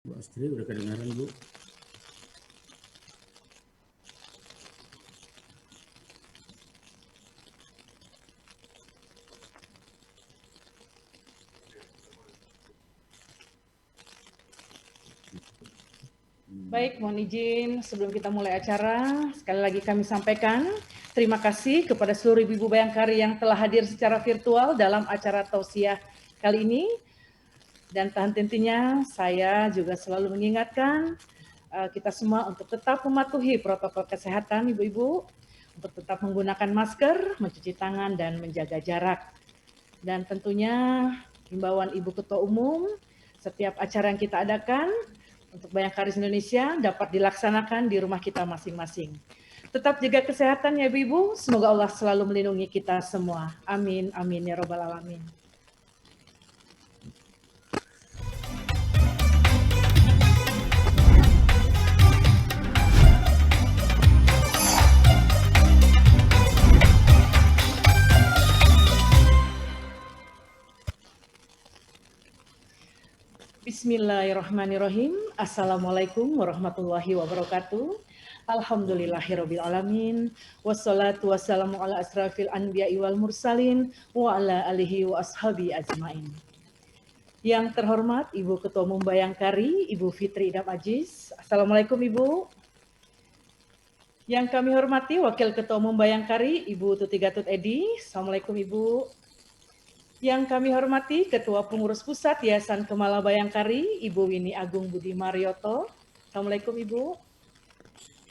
Bu Astri, udah kedengaran Bu? Baik, mohon izin sebelum kita mulai acara, sekali lagi kami sampaikan terima kasih kepada seluruh ibu Bayangkari yang telah hadir secara virtual dalam acara tausiah kali ini. Dan tahan tentunya saya juga selalu mengingatkan kita semua untuk tetap mematuhi protokol kesehatan ibu-ibu, untuk tetap menggunakan masker, mencuci tangan, dan menjaga jarak. Dan tentunya himbauan Ibu Ketua Umum, setiap acara yang kita adakan untuk Bayangkari Indonesia dapat dilaksanakan di rumah kita masing-masing. Tetap jaga kesehatan ya Ibu-Ibu, semoga Allah selalu melindungi kita semua. Amin, amin ya robbal alamin. Bismillahirrahmanirrahim. Assalamualaikum warahmatullahi wabarakatuh. Alhamdulillahirabbil alamin. Wassalatu wassalamu ala asrafil anbiya'i wal mursalin wa ala alihi wa ashabi ajmain. Yang terhormat Ibu Ketua Umum Bayangkari, Ibu Fitri Idam Aziz. Assalamualaikum Ibu. Yang kami hormati Wakil Ketua Umum Bayangkari, Ibu Tuti Gatut Edi. Assalamualaikum Ibu. Yang kami hormati Ketua Pengurus Pusat Yayasan Kemala Bayangkari, Ibu Winnie Agung Budi Marioto. Assalamualaikum Ibu.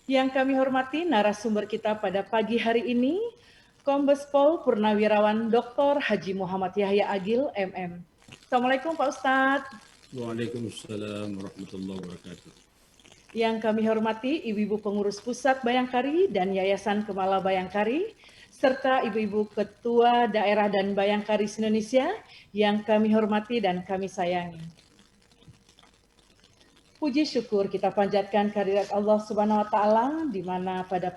Yang kami hormati narasumber kita pada pagi hari ini, Kombes Pol Purnawirawan Dr. Haji Muhammad Yahya Agil, MM. Assalamualaikum Pak Ustadz. Waalaikumsalam warahmatullahi wabarakatuh. Yang kami hormati Ibu-Ibu Pengurus Pusat Bayangkari dan Yayasan Kemala Bayangkari, serta Ibu-Ibu Ketua Daerah dan Bayangkari Indonesia yang kami hormati dan kami sayangi. Puji syukur kita panjatkan kehadirat Allah Subhanahu wa Ta'ala, di mana pada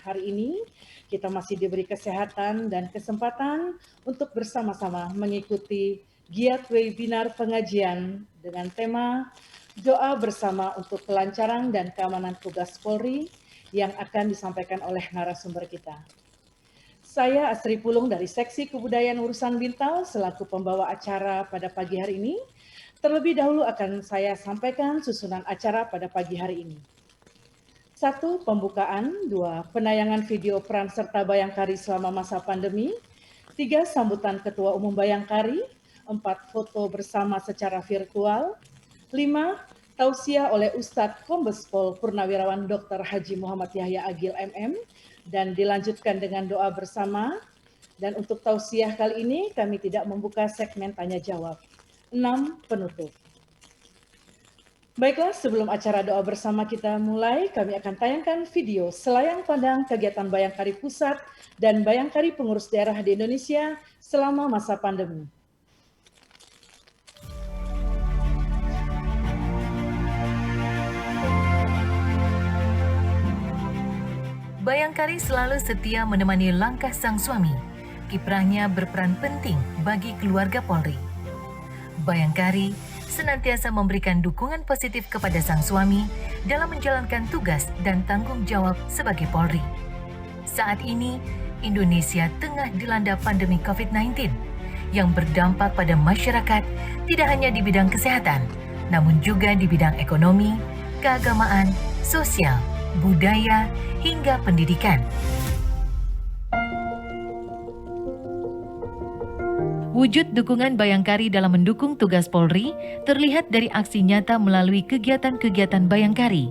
hari ini kita masih diberi kesehatan dan kesempatan untuk bersama-sama mengikuti giat webinar pengajian dengan tema doa bersama untuk kelancaran dan keamanan tugas Polri yang akan disampaikan oleh narasumber kita. Saya Astri Pulung dari Seksi Kebudayaan Urusan Bintal selaku pembawa acara pada pagi hari ini. Terlebih dahulu akan saya sampaikan susunan acara pada pagi hari ini. 1. Pembukaan. 2. Penayangan video peran serta Bayangkari selama masa pandemi. 3. Sambutan Ketua Umum Bayangkari. 4. Foto bersama secara virtual. 5. Tausiah oleh Ustadz Kombes Pol Purnawirawan Dr. Haji Muhammad Yahya Agil MM. Dan dilanjutkan dengan doa bersama. Dan untuk tausiah kali ini kami tidak membuka segmen tanya jawab. 6. Penutup. Baiklah, sebelum acara doa bersama kita mulai, kami akan tayangkan video selayang pandang kegiatan Bayangkari Pusat dan Bayangkari Pengurus Daerah di Indonesia selama masa pandemi. Bayangkari selalu setia menemani langkah sang suami. Kiprahnya berperan penting bagi keluarga Polri. Bayangkari senantiasa memberikan dukungan positif kepada sang suami dalam menjalankan tugas dan tanggung jawab sebagai Polri. Saat ini, Indonesia tengah dilanda pandemi COVID-19 yang berdampak pada masyarakat tidak hanya di bidang kesehatan, namun juga di bidang ekonomi, keagamaan, sosial, budaya, hingga pendidikan. Wujud dukungan Bayangkari dalam mendukung tugas Polri terlihat dari aksi nyata melalui kegiatan-kegiatan Bayangkari,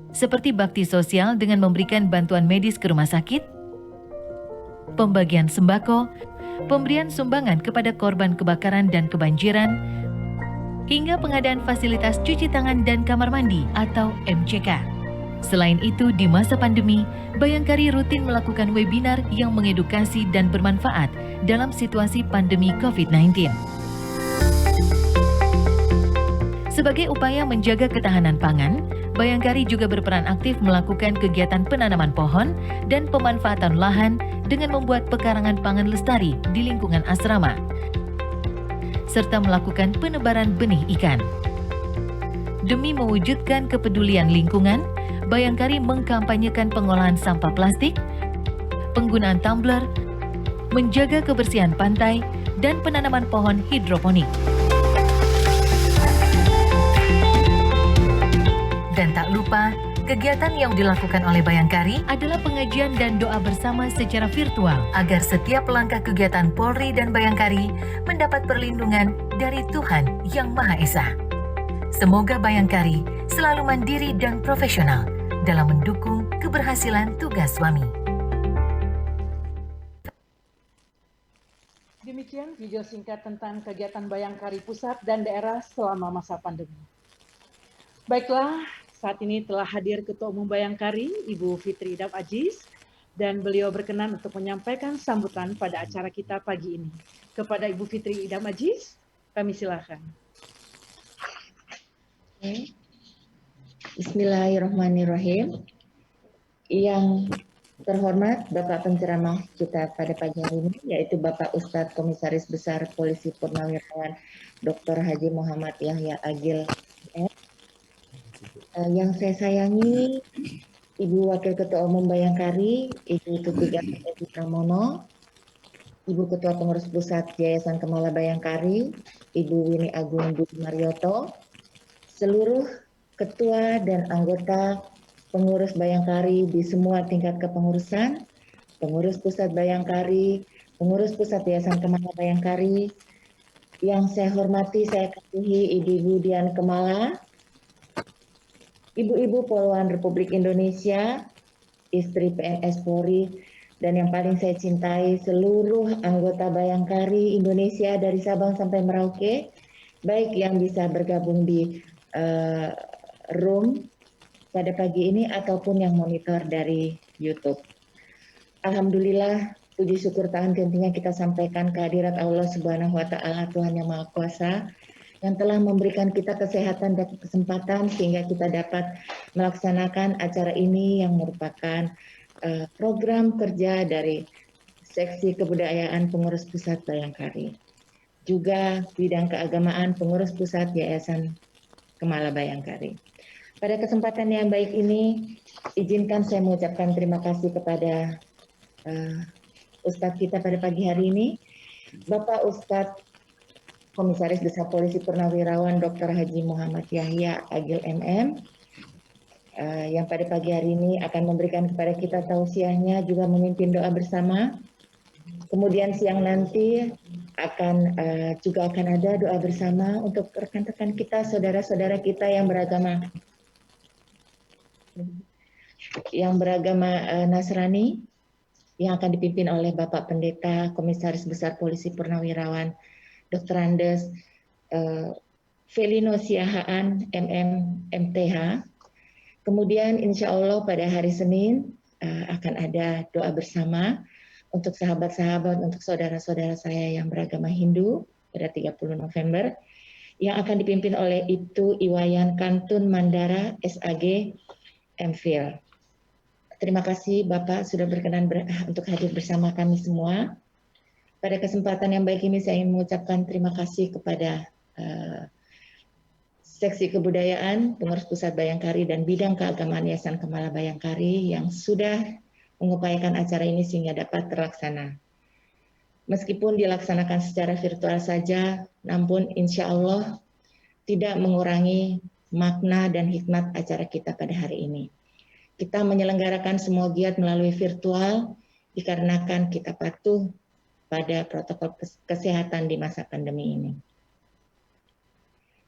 seperti bakti sosial dengan memberikan bantuan medis ke rumah sakit, pembagian sembako, pemberian sumbangan kepada korban kebakaran dan kebanjiran, hingga pengadaan fasilitas cuci tangan dan kamar mandi atau MCK. Selain itu, di masa pandemi, Bayangkari rutin melakukan webinar yang mengedukasi dan bermanfaat dalam situasi pandemi COVID-19. Sebagai upaya menjaga ketahanan pangan, Bayangkari juga berperan aktif melakukan kegiatan penanaman pohon dan pemanfaatan lahan dengan membuat pekarangan pangan lestari di lingkungan asrama, serta melakukan penebaran benih ikan. Demi mewujudkan kepedulian lingkungan, Bayangkari mengkampanyekan pengolahan sampah plastik, penggunaan tumbler, menjaga kebersihan pantai, dan penanaman pohon hidroponik. Dan tak lupa, kegiatan yang dilakukan oleh Bayangkari adalah pengajian dan doa bersama secara virtual agar setiap langkah kegiatan Polri dan Bayangkari mendapat perlindungan dari Tuhan Yang Maha Esa. Semoga Bayangkari selalu mandiri dan profesional dalam mendukung keberhasilan tugas suami. Demikian video singkat tentang kegiatan Bayangkari Pusat dan Daerah selama masa pandemi. Baiklah, saat ini telah hadir Ketua Umum Bayangkari, Ibu Fitri Idam Aziz, dan beliau berkenan untuk menyampaikan sambutan pada acara kita pagi ini. Kepada Ibu Fitri Idam Aziz, kami silakan. Bismillahirrahmanirrahim. Yang terhormat Bapak penceramah kita pada pagi hari ini, yaitu Bapak Ustadz Komisaris Besar Polisi Purnawirawan Dr. Haji Muhammad Yahya Agil. Yang saya sayangi Ibu Wakil Ketua Umum Bayangkari, Ibu Tuti Gatotri Pramono, Ibu Ketua Pengurus Pusat Yayasan Kemala Bayangkari, Ibu Winnie Agung Budi Marioto, seluruh ketua dan anggota pengurus Bayangkari di semua tingkat kepengurusan, pengurus pusat Bayangkari, pengurus pusat Yayasan Kemala Bayangkari, yang saya hormati, saya kasihi Ibu Dian Kemala, Ibu-ibu Poluan Republik Indonesia, istri PNS Polri, dan yang paling saya cintai seluruh anggota Bayangkari Indonesia dari Sabang sampai Merauke, baik yang bisa bergabung di room pada pagi ini ataupun yang monitor dari YouTube. Alhamdulillah, puji syukur tahan tentunya kita sampaikan kehadirat Allah Subhanahu wa Ta'ala, Tuhan Yang Maha Kuasa, yang telah memberikan kita kesehatan dan kesempatan sehingga kita dapat melaksanakan acara ini yang merupakan program kerja dari Seksi Kebudayaan Pengurus Pusat Bayangkari. Juga bidang keagamaan Pengurus Pusat Yayasan Kemala Bayangkari. Pada kesempatan yang baik ini, izinkan saya mengucapkan terima kasih kepada Ustadz kita pada pagi hari ini, Bapak Ustadz Komisaris Besar Polisi Purnawirawan Dr. Haji Muhammad Yahya Agil MM, yang pada pagi hari ini akan memberikan kepada kita tausiahnya, juga memimpin doa bersama. Kemudian siang nanti juga akan ada doa bersama untuk rekan-rekan kita, saudara-saudara kita yang beragama Nasrani, yang akan dipimpin oleh Bapak Pendeta Komisaris Besar Polisi Purnawirawan Dr. Andes Felino Siahaan MM MTH. Kemudian insya Allah pada hari Senin akan ada doa bersama untuk sahabat-sahabat, untuk saudara-saudara saya yang beragama Hindu pada 30 November, yang akan dipimpin oleh Ibtu Iwayan Kantun Mandara SAG MPhil. Terima kasih Bapak sudah berkenan untuk hadir bersama kami semua. Pada kesempatan yang baik ini saya ingin mengucapkan terima kasih kepada Seksi Kebudayaan Pengurus Pusat Bayangkari dan Bidang Keagamaan Yayasan Kemala Bayangkari yang sudah mengupayakan acara ini sehingga dapat terlaksana. Meskipun dilaksanakan secara virtual saja, namun insya Allah tidak mengurangi makna dan hikmat acara kita pada hari ini. Kita menyelenggarakan semua giat melalui virtual dikarenakan kita patuh pada protokol kesehatan di masa pandemi ini.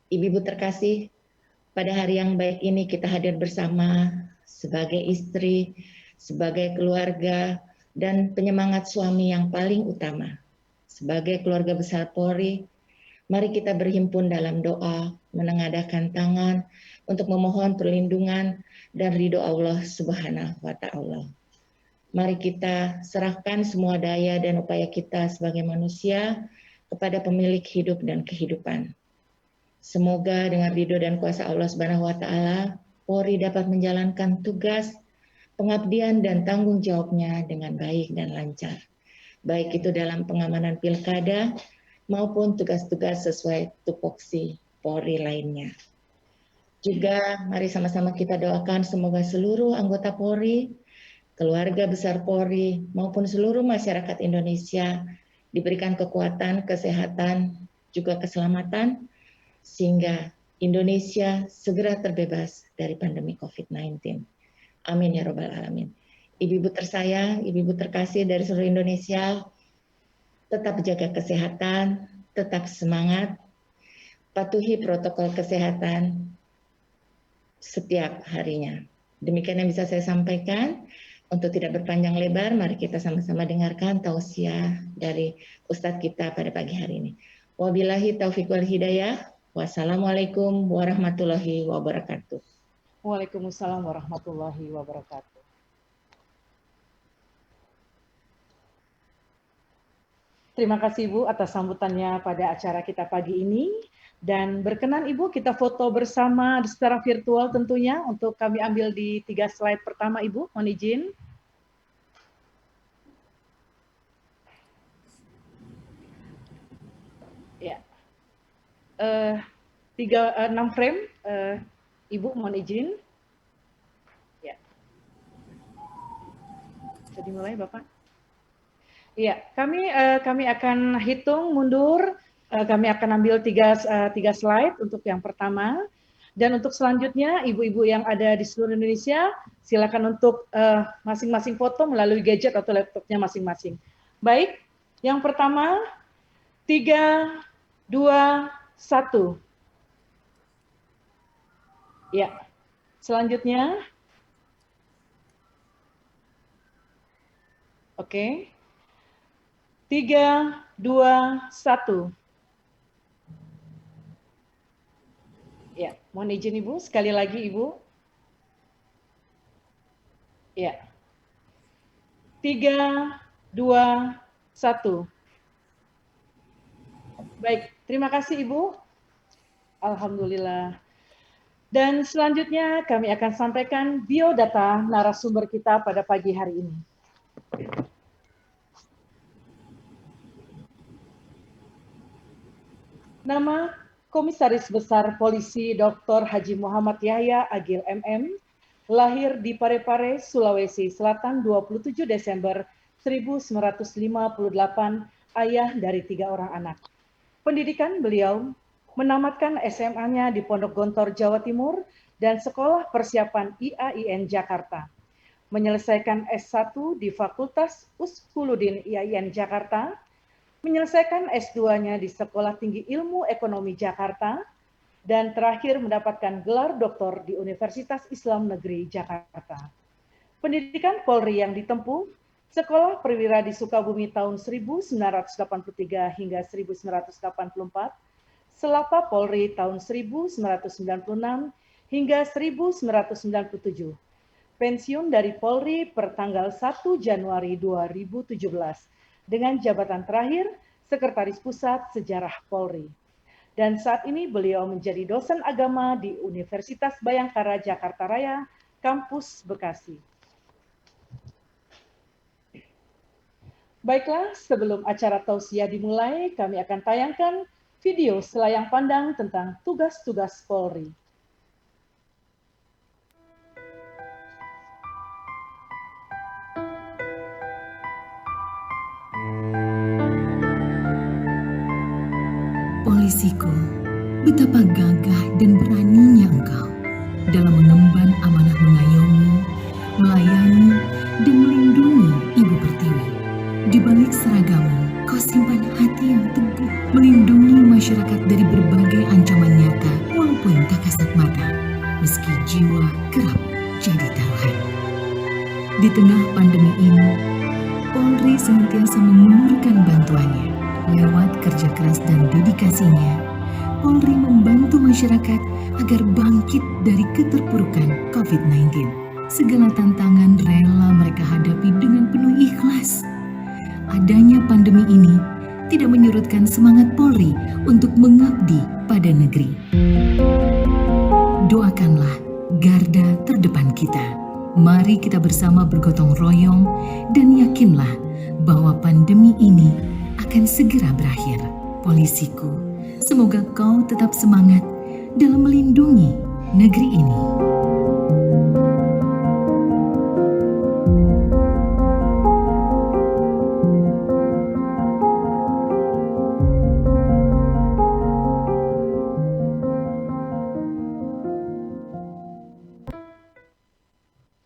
Ibu-ibu terkasih, pada hari yang baik ini kita hadir bersama sebagai istri, sebagai keluarga, dan penyemangat suami yang paling utama. Sebagai keluarga besar Polri, mari kita berhimpun dalam doa, menengadahkan tangan untuk memohon perlindungan dan ridho Allah Subhanahu wa Ta'ala. Mari kita serahkan semua daya dan upaya kita sebagai manusia kepada pemilik hidup dan kehidupan. Semoga dengan ridho dan kuasa Allah Subhanahu wa Ta'ala, Polri dapat menjalankan tugas, pengabdian dan tanggung jawabnya dengan baik dan lancar. Baik itu dalam pengamanan pilkada maupun tugas-tugas sesuai tupoksi Polri lainnya. Juga mari sama-sama kita doakan semoga seluruh anggota Polri, keluarga besar Polri, maupun seluruh masyarakat Indonesia diberikan kekuatan, kesehatan, juga keselamatan, sehingga Indonesia segera terbebas dari pandemi COVID-19. Amin ya Rabbal Alamin. Ibu-ibu tersayang, ibu-ibu terkasih dari seluruh Indonesia, tetap jaga kesehatan, tetap semangat, patuhi protokol kesehatan setiap harinya. Demikian yang bisa saya sampaikan. Untuk tidak berpanjang lebar, mari kita sama-sama dengarkan tausiah dari Ustadz kita pada pagi hari ini. Wabillahi taufiq wal hidayah. Wassalamualaikum warahmatullahi wabarakatuh. Waalaikumsalam warahmatullahi wabarakatuh. Terima kasih Ibu atas sambutannya pada acara kita pagi ini. Dan berkenan Ibu kita foto bersama secara virtual tentunya, untuk kami ambil di 3 slide pertama Ibu, mohon izin. Ya. 6 frame, Ibu mohon izin. Ya. Bisa dimulai Bapak? Iya, kami akan hitung mundur. Kami akan ambil tiga slide untuk yang pertama. Dan untuk selanjutnya, ibu-ibu yang ada di seluruh Indonesia, silakan untuk masing-masing foto melalui gadget atau laptopnya masing-masing. Baik, yang pertama, 3, 2, 1. Ya, selanjutnya. Oke. 3, 2, 1. Ya, mohon izin Ibu, sekali lagi Ibu. Ya. 3, 2, 1. Baik, terima kasih Ibu. Alhamdulillah. Dan selanjutnya kami akan sampaikan biodata narasumber kita pada pagi hari ini. Nama Komisaris Besar Polisi Dr. Haji Muhammad Yahya Agil MM, lahir di Parepare, Sulawesi Selatan 27 Desember 1958, ayah dari 3 orang anak. Pendidikan beliau menamatkan SMA-nya di Pondok Gontor, Jawa Timur, dan Sekolah Persiapan IAIN Jakarta. Menyelesaikan S1 di Fakultas Usfuluddin IAIN Jakarta, menyelesaikan S2-nya di Sekolah Tinggi Ilmu Ekonomi Jakarta, dan terakhir mendapatkan gelar doktor di Universitas Islam Negeri Jakarta. Pendidikan Polri yang ditempuh, Sekolah Perwira di Sukabumi tahun 1983 hingga 1984, Selapa Polri tahun 1996 hingga 1997. Pensiun dari Polri per tanggal 1 Januari 2017 dengan jabatan terakhir Sekretaris Pusat Sejarah Polri. Dan saat ini beliau menjadi dosen agama di Universitas Bayangkara Jakarta Raya, Kampus Bekasi. Baiklah, sebelum acara tausiah dimulai, kami akan tayangkan video selayang pandang tentang tugas-tugas Polri. Polisiku, betapa gagah dan beraninya engkau dalam mengemban amanah mengayomi, melayani, dan melindungi Ibu Pertiwi. Di balik seragamu, kau simpan hati yang teguh, melindungi masyarakat dari berbagai ancaman nyata walaupun tak kasat mata, meski jiwa kerap jadi taruhan. Di tengah pandemi ini, Polri senantiasa mengulurkan bantuannya. Lewat kerja keras dan dedikasinya, Polri membantu masyarakat agar bangkit dari keterpurukan COVID-19. Segala tantangan rela mereka hadapi dengan penuh ikhlas. Adanya pandemi ini tidak menyurutkan semangat Polri untuk mengabdi pada negeri. Doakanlah garda terdepan kita. Mari kita bersama bergotong royong dan yakinlah bahwa pandemi ini akan segera berakhir. Polisiku, semoga kau tetap semangat dalam melindungi negeri ini.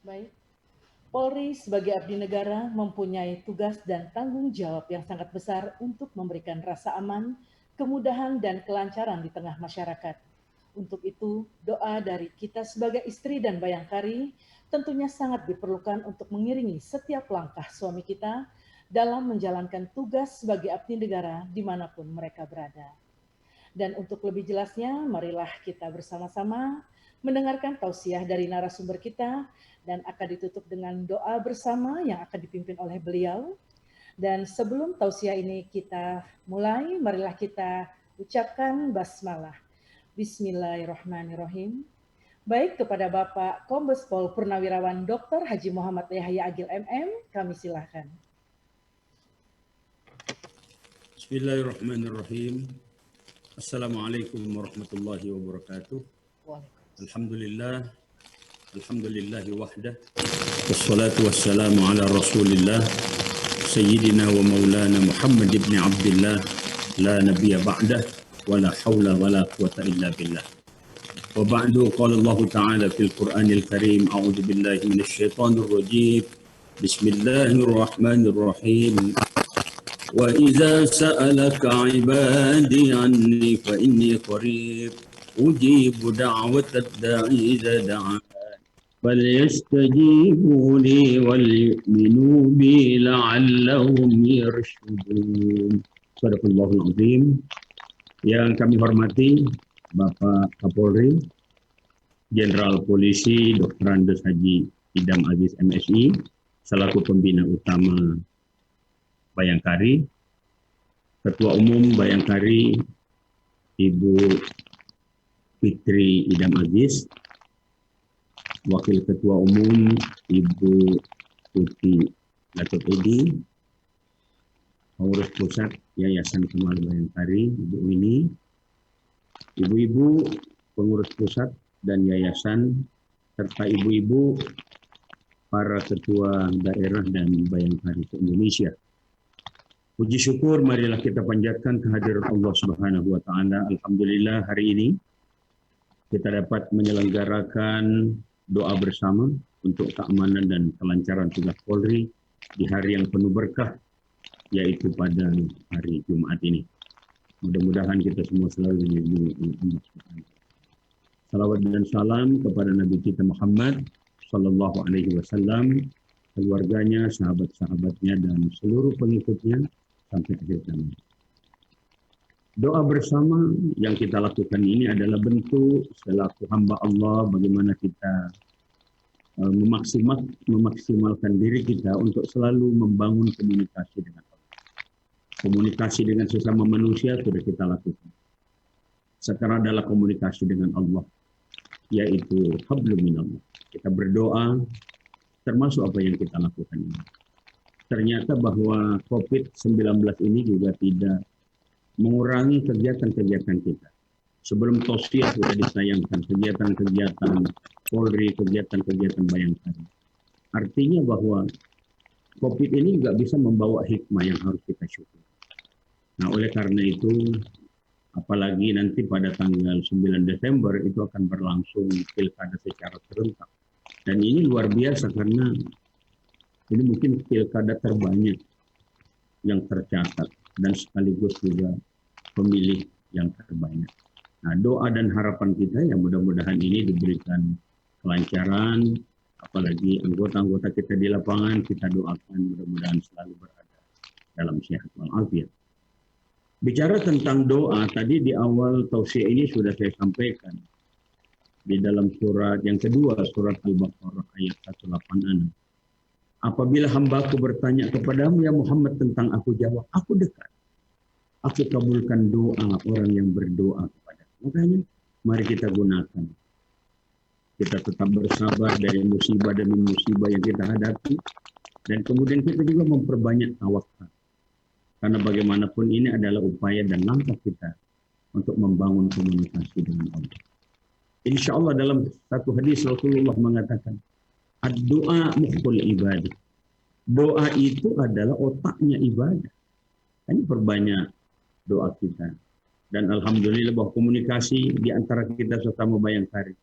Baik, Polri sebagai abdi negara mempunyai tugas dan tanggung jawab yang sangat besar untuk memberikan rasa aman, kemudahan, dan kelancaran di tengah masyarakat. Untuk itu, doa dari kita sebagai istri dan bayangkari tentunya sangat diperlukan untuk mengiringi setiap langkah suami kita dalam menjalankan tugas sebagai abdi negara dimanapun mereka berada. Dan untuk lebih jelasnya, marilah kita bersama-sama mendengarkan tausiah dari narasumber kita dan akan ditutup dengan doa bersama yang akan dipimpin oleh beliau. Dan sebelum tausiah ini kita mulai, marilah kita ucapkan basmalah. Bismillahirrahmanirrahim. Baik, kepada Bapak Kombes Pol Purnawirawan Dr. Haji Muhammad Yahya Agil MM, kami silakan. Bismillahirrahmanirrahim. Assalamualaikum warahmatullahi wabarakatuh. Alhamdulillah. Alhamdulillahi wahdah. Wassalatu wassalamu ala rasulillah. Sayyidina wa maulana Muhammad ibn Abdullah. La nabiyya ba'dah. Wa la hawla wa la quwata illa billah. Wa ba'du qala Allah ta'ala fil Qur'anil Karim. A'udhu billahi minasyaitanir rajim. Bismillahirrahmanirrahim. وإذا سألك عبادي عني فإني قريب أجيب دعوة الداعي إذا دعان فليستجيبوا لي وليؤمنوا بي لعلهم يرشدون. Sadaqallahul Azim. Yang kami hormati Bapak Kapolri, Jenderal Polisi Dr. Andes Haji Idam Aziz MSI selaku pembina utama Bayangkari, Ketua Umum Bayangkari Ibu Fitri Idam Aziz, Wakil Ketua Umum Ibu Tuti Latif Edi, Pengurus Pusat Yayasan Kemal Bayangkari Ibu Wini, ibu-ibu pengurus pusat dan yayasan, serta ibu-ibu para ketua daerah dan Bayangkari se-Indonesia. Puji syukur marilah kita panjatkan kehadiran Allah Subhanahu wa taala. Alhamdulillah hari ini kita dapat menyelenggarakan doa bersama untuk keamanan dan kelancaran tugas Polri di hari yang penuh berkah, yaitu pada hari Jumat ini. Mudah-mudahan kita semua selalu dilindungi oleh Allah Subhanahu. Salawat dan salam kepada Nabi kita Muhammad sallallahu alaihi wasallam, keluarganya, sahabat-sahabatnya dan seluruh pengikutnya sampai akhir zaman. Doa bersama yang kita lakukan ini adalah bentuk selaku hamba Allah bagaimana kita memaksimalkan diri kita untuk selalu membangun komunikasi dengan Allah. Komunikasi dengan sesama manusia sudah kita lakukan. Sekarang adalah komunikasi dengan Allah, yaitu hablum minallah. Kita berdoa termasuk apa yang kita lakukan ini. Ternyata bahwa COVID-19 ini juga tidak mengurangi kegiatan-kegiatan kita. Sebelum tausiah sudah disayangkan kegiatan-kegiatan Polri, kegiatan-kegiatan Bayangkari. Artinya bahwa COVID ini juga bisa membawa hikmah yang harus kita syukuri. Nah, oleh karena itu, apalagi nanti pada tanggal 9 Desember itu akan berlangsung pilkada secara serentak. Dan ini luar biasa karena ini mungkin pilkada terbanyak yang tercatat dan sekaligus juga pemilih yang terbanyak. Nah, doa dan harapan kita ya mudah-mudahan ini diberikan kelancaran, apalagi anggota-anggota kita di lapangan, kita doakan mudah-mudahan selalu berada dalam sehat walafiat. Bicara tentang doa, tadi di awal tausiah ini sudah saya sampaikan. Di dalam surat yang kedua, surat Al-Baqarah ayat 186. Apabila hambaku bertanya kepadamu ya Muhammad tentang aku, jawab, aku dekat. Aku kabulkan doa orang yang berdoa kepada. Makanya mari kita gunakan. Kita tetap bersabar dari musibah demi musibah yang kita hadapi. Dan kemudian kita juga memperbanyak tawakal. Karena bagaimanapun ini adalah upaya dan langkah kita untuk membangun komunikasi dengan Allah. Insya Allah dalam satu hadis Rasulullah mengatakan, ad-doa mukhul ibadah. Doa itu adalah otaknya ibadah. Ini perbanyak doa kita. Dan alhamdulillah bahwa komunikasi di antara kita sesama Bayangkari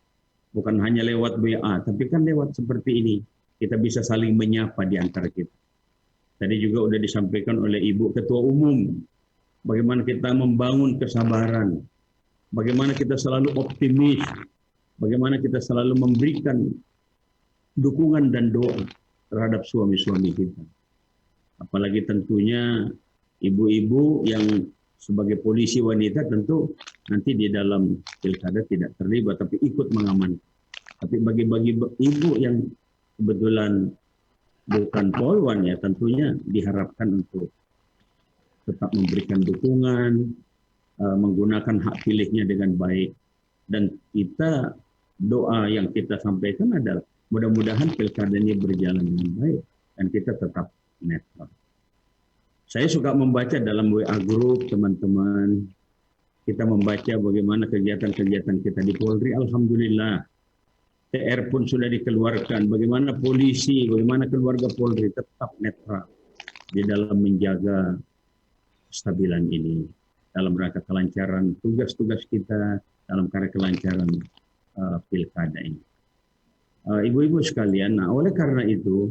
bukan hanya lewat WA, tapi kan lewat seperti ini. Kita bisa saling menyapa di antara kita. Tadi juga sudah disampaikan oleh Ibu Ketua Umum, bagaimana kita membangun kesabaran, bagaimana kita selalu optimis, bagaimana kita selalu memberikan dukungan dan doa terhadap suami-suami kita. Apalagi tentunya ibu-ibu yang sebagai polisi wanita tentu nanti di dalam pilkada tidak terlibat, tapi ikut mengamankan. Tapi bagi-bagi ibu yang kebetulan bukan polwan ya, tentunya diharapkan untuk tetap memberikan dukungan, menggunakan hak pilihnya dengan baik. Dan kita, doa yang kita sampaikan adalah mudah-mudahan pilkada ini berjalan dengan baik dan kita tetap netral. Saya suka membaca dalam WA group teman-teman, kita membaca bagaimana kegiatan-kegiatan kita di Polri. Alhamdulillah, TR pun sudah dikeluarkan. Bagaimana polisi, bagaimana keluarga Polri tetap netral di dalam menjaga kestabilan ini, dalam rangka kelancaran tugas-tugas kita, dalam rangka kelancaran pilkada ini. Ibu-ibu sekalian, nah oleh karena itu,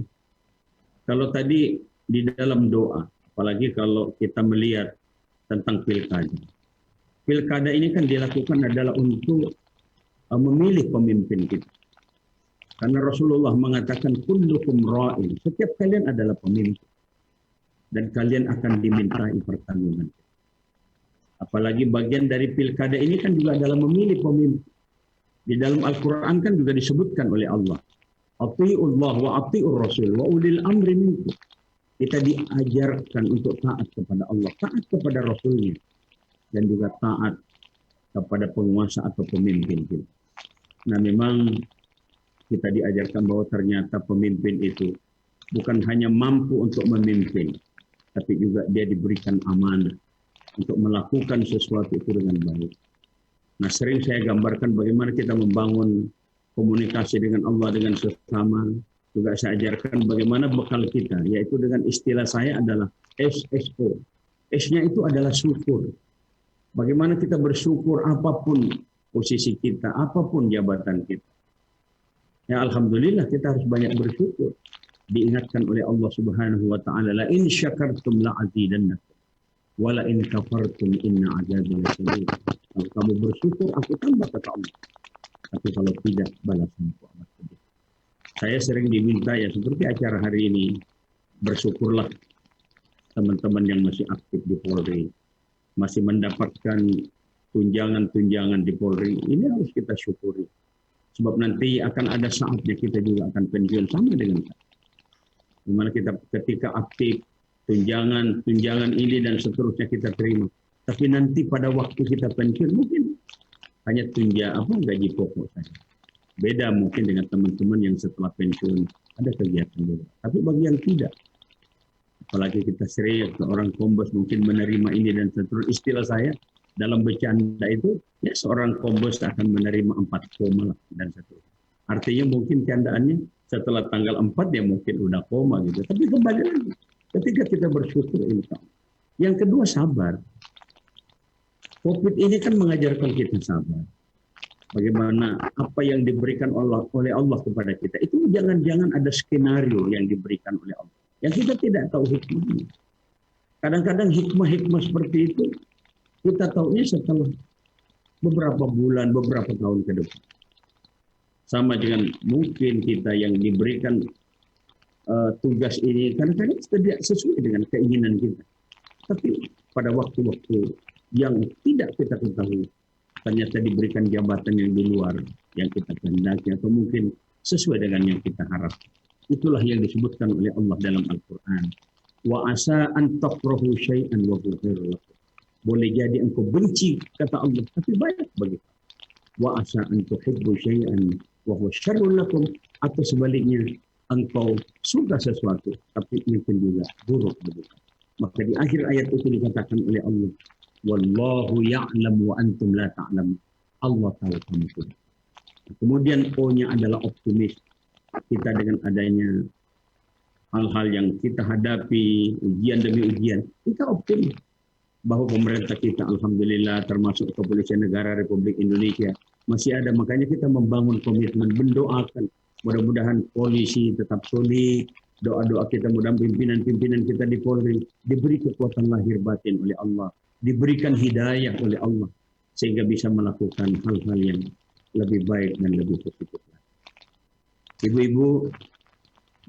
kalau tadi di dalam doa, apalagi kalau kita melihat tentang pilkada. Pilkada ini kan dilakukan adalah untuk memilih pemimpin kita. Karena Rasulullah mengatakan, kullukum ra'in, setiap kalian adalah pemimpin. Dan kalian akan dimintai pertanggungan. Apalagi bagian dari pilkada ini kan juga adalah memilih pemimpin. Di dalam Al-Quran kan juga disebutkan oleh Allah. Ati'ullah wa ati'ur Rasul wa ulil amri minkum. Kita diajarkan untuk taat kepada Allah, taat kepada Rasulnya, dan juga taat kepada penguasa atau pemimpin kita. Nah memang kita diajarkan bahwa ternyata pemimpin itu bukan hanya mampu untuk memimpin, tapi juga dia diberikan amanah untuk melakukan sesuatu itu dengan baik. Nah sering saya gambarkan bagaimana kita membangun komunikasi dengan Allah, dengan sesama. Juga saya ajarkan bagaimana bekal kita, yaitu dengan istilah saya adalah SSO. S-nya itu adalah syukur. Bagaimana kita bersyukur apapun posisi kita, apapun jabatan kita. Ya alhamdulillah kita harus banyak bersyukur. Diingatkan oleh Allah Subhanahu wa taala, la in syakartum la azidannakum wa la in kafartum inna azabi lasyadid. Kalau kamu bersyukur aku tambah kata Allah. Tapi kalau tidak balasanku amat pedih. Saya sering diminta ya seperti acara hari ini, bersyukurlah teman-teman yang masih aktif di Polri, masih mendapatkan tunjangan-tunjangan di Polri. Ini harus kita syukuri. Sebab nanti akan ada saatnya kita juga akan pensiun sama dengan kita. Dimana kita ketika aktif, tunjangan ini dan seterusnya kita terima. Tapi nanti pada waktu kita pensiun mungkin hanya gaji pokok saja. Beda mungkin dengan teman-teman yang setelah pensiun ada kegiatan juga. Tapi bagi yang tidak, apalagi kita sering seorang kombes mungkin menerima ini dan seterusnya. Istilah saya dalam bercanda itu, ya seorang kombes akan menerima 4 koma dan seterusnya. Artinya mungkin candaannya setelah tanggal 4 dia mungkin udah koma gitu. Tapi kembali lagi, ketika kita bersyukur insya Allah. Yang kedua sabar. COVID ini kan mengajarkan kita sabar. Bagaimana apa yang diberikan oleh Allah kepada kita. Itu jangan-jangan ada skenario yang diberikan oleh Allah. Yang kita tidak tahu hikmahnya. Kadang-kadang hikmah-hikmah seperti itu, kita tahunya setelah beberapa bulan, beberapa tahun ke depan. Sama dengan mungkin kita yang diberikan tugas ini, kadang-kadang tidak sesuai dengan keinginan kita. Tapi pada waktu-waktu yang tidak kita ketahui, ternyata diberikan jabatan yang di luar yang kita kehendaki atau mungkin sesuai dengan yang kita harapkan. Itulah yang disebutkan oleh Allah dalam Al-Quran. Wa asa an takrahu syai'an wa huwa khairul lakum. Boleh jadi engkau benci kata Allah, tapi baik bagi kamu. Wa asa an tuhibbu syai'an wa huwa syarrul lakum. Atau sebaliknya engkau suka sesuatu, tapi mungkin juga buruk bagi kamu. Maka di akhir ayat itu dikatakan oleh Allah, Wallahu ya'lam wa antum la ta'lam. Allah tahu kamu tidak. Kemudian O-nya adalah optimis. Kita dengan adanya hal-hal yang kita hadapi, ujian demi ujian, kita optimis bahwa pemerintah kita, alhamdulillah, termasuk Kepolisian Negara Republik Indonesia, masih ada. Makanya kita membangun komitmen, mendoakan mudah-mudahan polisi tetap solid. Doa-doa kita mudah-mudahan pimpinan-pimpinan kita di Polri diberi kekuatan lahir batin oleh Allah, diberikan hidayah oleh Allah, sehingga bisa melakukan hal-hal yang lebih baik dan lebih positif. Ibu-ibu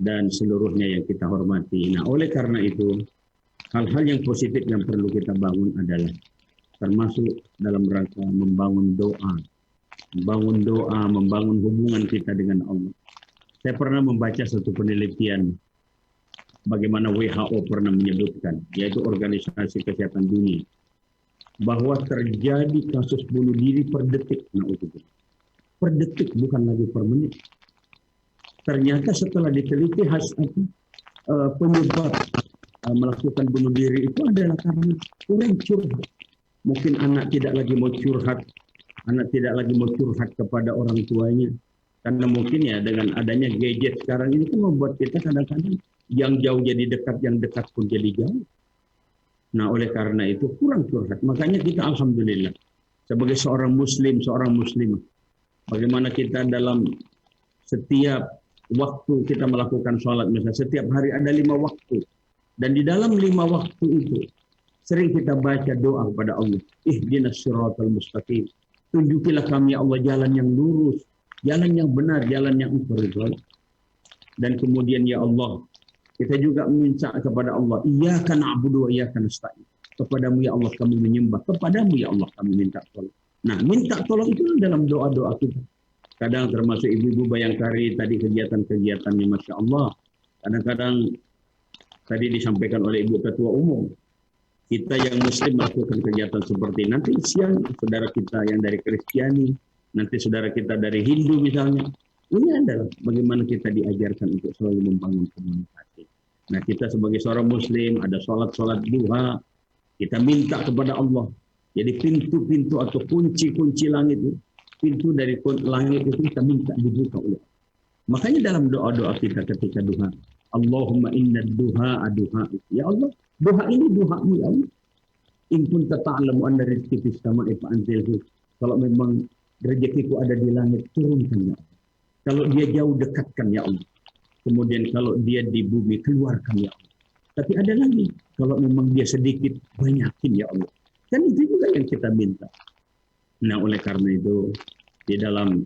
dan seluruhnya yang kita hormati. Nah, oleh karena itu, hal-hal yang positif yang perlu kita bangun adalah termasuk dalam rangka membangun doa, membangun hubungan kita dengan Allah. Saya pernah membaca satu penelitian bagaimana WHO pernah menyebutkan, yaitu Organisasi Kesehatan Dunia, bahwa terjadi kasus bunuh diri per detik. Per detik, bukan lagi per menit. Ternyata setelah diteliti penyebab melakukan bunuh diri itu adalah karena kurang curhat. Mungkin anak tidak lagi mau curhat kepada orang tuanya. Karena mungkin ya dengan adanya gadget sekarang ini kan membuat kita kadang-kadang yang jauh jadi dekat, yang dekat pun jadi jauh. Nah, oleh karena itu kurang curhat. Makanya kita alhamdulillah sebagai seorang muslimah, bagaimana kita dalam setiap waktu kita melakukan sholat, misalnya setiap hari ada 5 waktu. Dan di dalam 5 waktu itu sering kita baca doa kepada Allah. Ihdinas siratal mustaqim. Tunjukilah kami ya Allah jalan yang lurus, jalan yang benar, jalan yang Engkau ridhoi. Dan kemudian ya Allah, kita juga meminta kepada Allah, Iyyaka na'budu wa iyyaka nasta'in. Kepadamu ya Allah kami menyembah, kepadamu ya Allah kami minta tolong. Nah, minta tolong itu dalam doa-doa kita. Kadang termasuk ibu-ibu Bayangkari tadi kegiatan-kegiatannya Masya Allah. Kadang-kadang tadi disampaikan oleh Ibu Ketua Umum, kita yang Muslim melakukan kegiatan seperti nanti siang saudara kita yang dari Kristiani, nanti saudara kita dari Hindu misalnya. Ini adalah bagaimana kita diajarkan untuk selalu membangun komunikasi. Nah, kita sebagai seorang Muslim ada sholat duha, kita minta kepada Allah. Jadi pintu-pintu atau kunci-kunci langit itu, pintu dari langit itu kita minta dibuka oleh Allah. Makanya dalam doa-doa kita ketika duha, Allahumma inna duha aduha. Ya Allah, doa ini doamu ya Allah. In kunta ta'lamu anna rizqi fis sama'i fa anzilhu. Kalau memang rezekiku ada di langit, turunkan ya Allah. Kalau dia jauh, dekatkan ya Allah. Kemudian kalau dia di bumi, keluarkan ya Allah. Tapi ada lagi, kalau memang dia sedikit, banyakin ya Allah. Kan itu juga yang kita minta. Nah, oleh karena itu, di dalam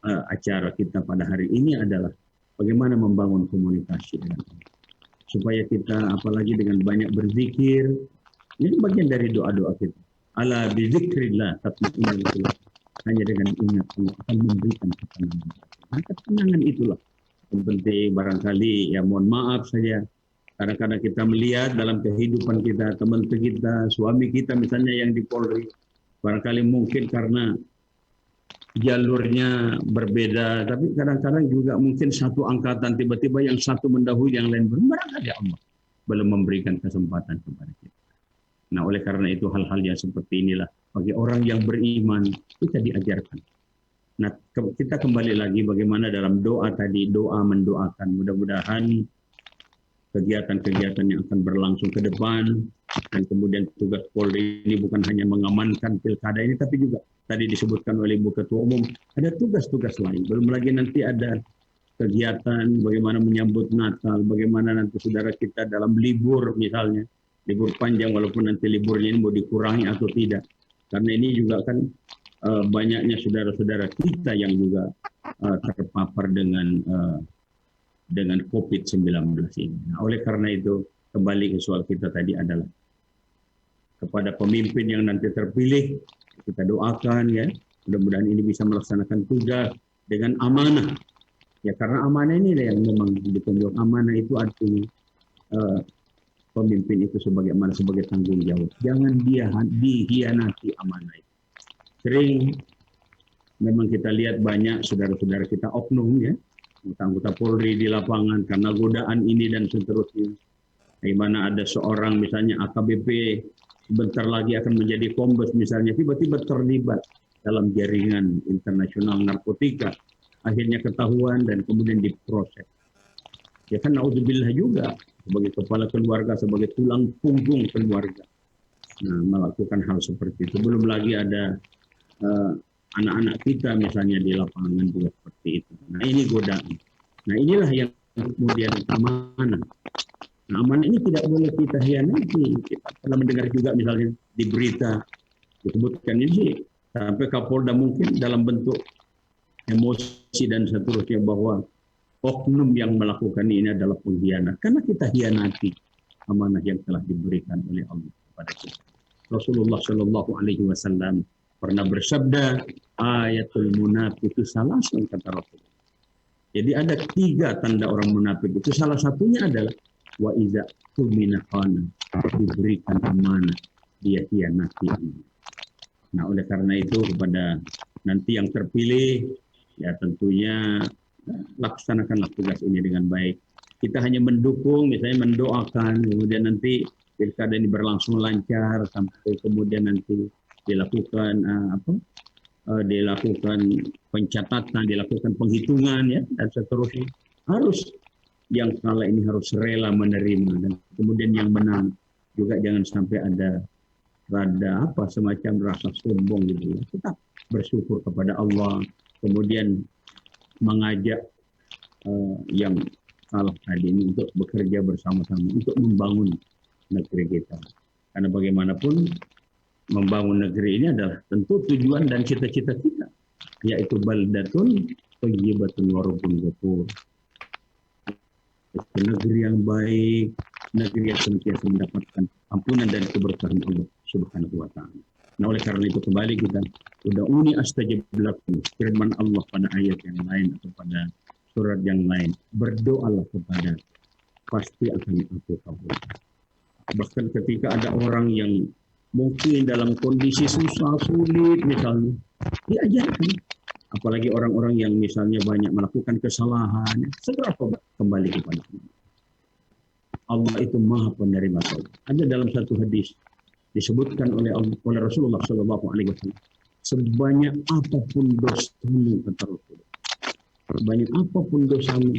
acara kita pada hari ini adalah bagaimana membangun komunikasi dengan Allah. Supaya kita, apalagi dengan banyak berzikir, ini bagian dari doa-doa kita. Ala bizikrillah tatma'innul qulub. Hanya dengan ingat Allah akan memberikan ketenangan. Nah, ketenangan itulah yang penting. Barangkali ya mohon maaf saja, kadang-kadang kita melihat dalam kehidupan kita, teman kita, suami kita misalnya yang di Polri, barangkali mungkin karena jalurnya berbeda, tapi kadang-kadang juga mungkin satu angkatan, tiba-tiba yang satu mendahului yang lain, barangkali Allah belum memberikan kesempatan kepada kita. Nah, oleh karena itu hal-hal yang seperti inilah bagi orang yang beriman kita diajarkan. Nah, kita kembali lagi bagaimana dalam doa tadi, doa mendoakan. Mudah-mudahan kegiatan-kegiatan yang akan berlangsung ke depan, dan kemudian tugas Polri ini bukan hanya mengamankan pilkada ini, tapi juga tadi disebutkan oleh Ibu Ketua Umum, ada tugas-tugas lain. Belum lagi nanti ada kegiatan bagaimana menyambut Natal, bagaimana nanti saudara kita dalam libur misalnya, libur panjang walaupun nanti liburnya ini mau dikurangi atau tidak. Karena ini juga kan banyaknya saudara-saudara kita yang juga terpapar dengan COVID-19 ini. Nah, oleh karena itu kembali ke soal kita tadi adalah kepada pemimpin yang nanti terpilih, kita doakan ya, mudah-mudahan ini bisa melaksanakan tugas dengan amanah. Ya, karena amanah ini yang memang ditunjuk. Amanah itu artinya pemimpin itu sebagai tanggung jawab. Jangan dia dihianati amanah itu. Sering memang kita lihat banyak saudara-saudara kita oknum ya, anggota Polri di lapangan karena godaan ini dan seterusnya. Di mana ada seorang misalnya AKBP sebentar lagi akan menjadi kombes misalnya, tiba-tiba terlibat dalam jaringan internasional narkotika, akhirnya ketahuan dan kemudian diproses. Ya kan naudzubillah juga sebagai kepala keluarga, sebagai tulang punggung keluarga, nah, melakukan hal seperti itu. Belum lagi ada anak-anak kita misalnya di lapangan juga seperti itu. Nah, ini godaan. Nah, inilah yang kemudian amanah. Nah, amanah ini tidak boleh kita hianati. Kita pernah mendengar juga misalnya di berita disebutkan ini sih, sampai Kapolda mungkin dalam bentuk emosi dan seterusnya bahwa oknum yang melakukan ini adalah pengkhianat. Karena kita hianati amanah yang telah diberikan oleh Allah kepada kita. Rasulullah Shallallahu Alaihi Wasallam pernah bersabda, ayatul munafik itu salah satu kata Rasul. Jadi ada 3 tanda orang munafik itu. Salah satunya adalah wa iza tumina khana, diberikan amanah dia hianati amanah. Nah, oleh karena itu kepada nanti yang terpilih, ya tentunya laksanakanlah tugas ini dengan baik. Kita hanya mendukung, misalnya mendoakan, kemudian nanti pilkada ini berlangsung lancar sampai kemudian nanti dilakukan dilakukan pencatatan, dilakukan penghitungan, ya, dan seterusnya. Harus yang kalah ini harus rela menerima, dan kemudian yang menang juga jangan sampai ada semacam rasa sombong gitu ya. Tetap bersyukur kepada Allah, kemudian mengajak yang kalah tadi ini untuk bekerja bersama-sama untuk membangun negeri kita. Karena bagaimanapun membangun negeri ini adalah tentu tujuan dan cita-cita kita, yaitu baldatun thayyibatun wa rabbun ghafur. Negeri yang baik, negeri yang senantiasa mendapatkan ampunan dan keberkahan Allah Subhanahu wa taala. Nah, oleh karena itu kembali kita ud'uni astajib lakum, firman Allah pada ayat yang lain atau pada surat yang lain, berdoalah kepada, pasti akan aku kabulkan. Bahkan ketika ada orang yang mungkin dalam kondisi susah, sulit misalnya, diajarkan. Apalagi orang-orang yang misalnya banyak melakukan kesalahan, segera kembali kepada Allah. Allah itu maha penerima taubat. Ada dalam satu hadis disebutkan oleh Rasulullah SAW, sebanyak apapun dosamu, kata Rasulullah, sebanyak apapun dosamu,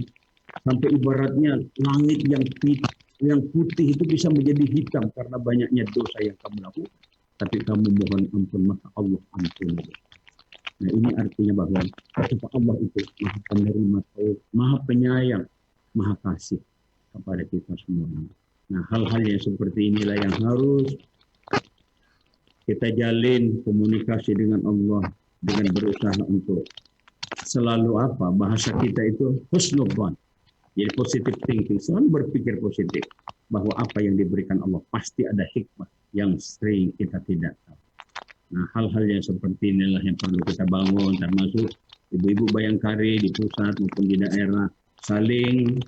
sampai ibaratnya langit yang putih itu bisa menjadi hitam karena banyaknya dosa yang kamu lakukan, tapi kamu mohon ampun, maka Allah ampuni. Nah, ini artinya bahwa Allah itu maha penerima taubat, maha penyayang, maha kasih kepada kita semuanya. Nah, hal-hal yang seperti inilah yang harus kita jalin komunikasi dengan Allah, dengan berusaha untuk selalu bahasa kita itu husnudzon. Jadi positive thinking, selalu berpikir positif bahwa apa yang diberikan Allah pasti ada hikmah yang sering kita tidak tahu. Nah, hal-hal yang seperti inilah yang perlu kita bangun, termasuk ibu-ibu Bayangkari di pusat maupun di daerah, saling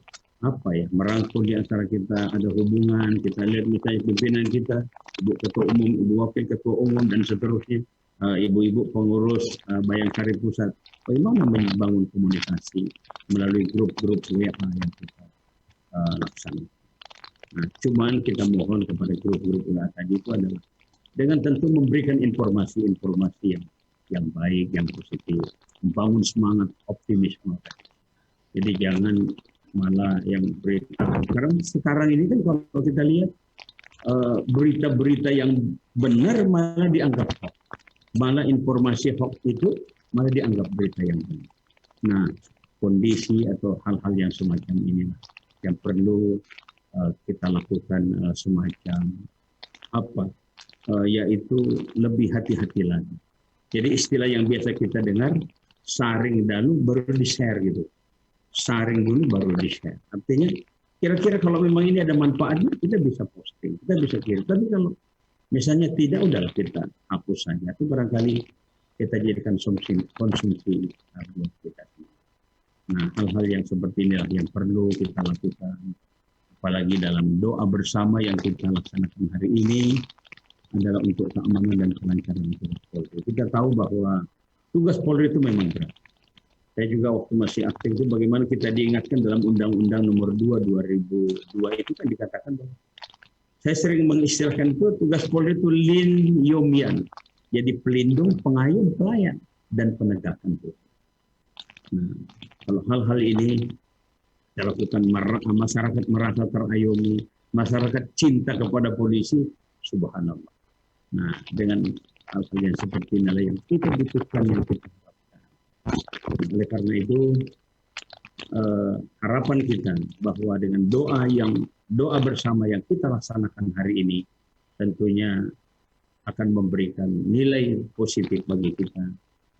merangkul di antara kita, ada hubungan. Kita lihat misalnya pimpinan kita, ibu ketua umum, ibu wakil ketua umum, dan seterusnya, ibu-ibu pengurus Bayangkari pusat, bagaimana membangun komunikasi melalui grup-grup WA yang kita laksanakan. Nah, cuman kita mohon kepada grup-grup WA tadi itu adalah dengan tentu memberikan informasi yang baik, yang positif, membangun semangat optimisme. Jadi jangan malah yang berita. Sekarang ini kan kalau kita lihat berita-berita yang benar malah dianggap hoax. Malah informasi hoax itu malah dianggap berita yang benar. Nah, kondisi atau hal-hal yang semacam inilah yang perlu kita lakukan semacam yaitu lebih hati-hati lagi. Jadi istilah yang biasa kita dengar, saring dulu baru di-share gitu. Saring dulu baru di-share. Artinya kira-kira kalau memang ini ada manfaatnya, kita bisa posting, kita bisa kirim. Tapi kalau misalnya tidak, udahlah kita hapus saja. Itu barangkali kita jadikan konsumsi buat kita. Nah, hal-hal yang seperti inilah yang perlu kita lakukan. Apalagi dalam doa bersama yang kita laksanakan hari ini adalah untuk keamanan dan kelancaran tugas Polri. Kita tahu bahwa tugas Polri itu memang berat. Saya juga waktu masih aktif itu bagaimana kita diingatkan dalam Undang-Undang Nomor 2 2002 itu kan dikatakan bahwa saya sering mengistilahkan itu tugas Polri itu lin yomian. jadi pelindung, pengayom, pelayan, dan penegakan hukum. Nah, kalau hal-hal ini dilakukan, masyarakat merasa terayomi, masyarakat cinta kepada polisi, subhanallah. Nah, dengan hal-hal yang seperti inilah yang kita butuhkan, yang kita harapkan. Oleh karena itu, harapan kita bahwa dengan doa bersama yang kita laksanakan hari ini, tentunya akan memberikan nilai positif bagi kita.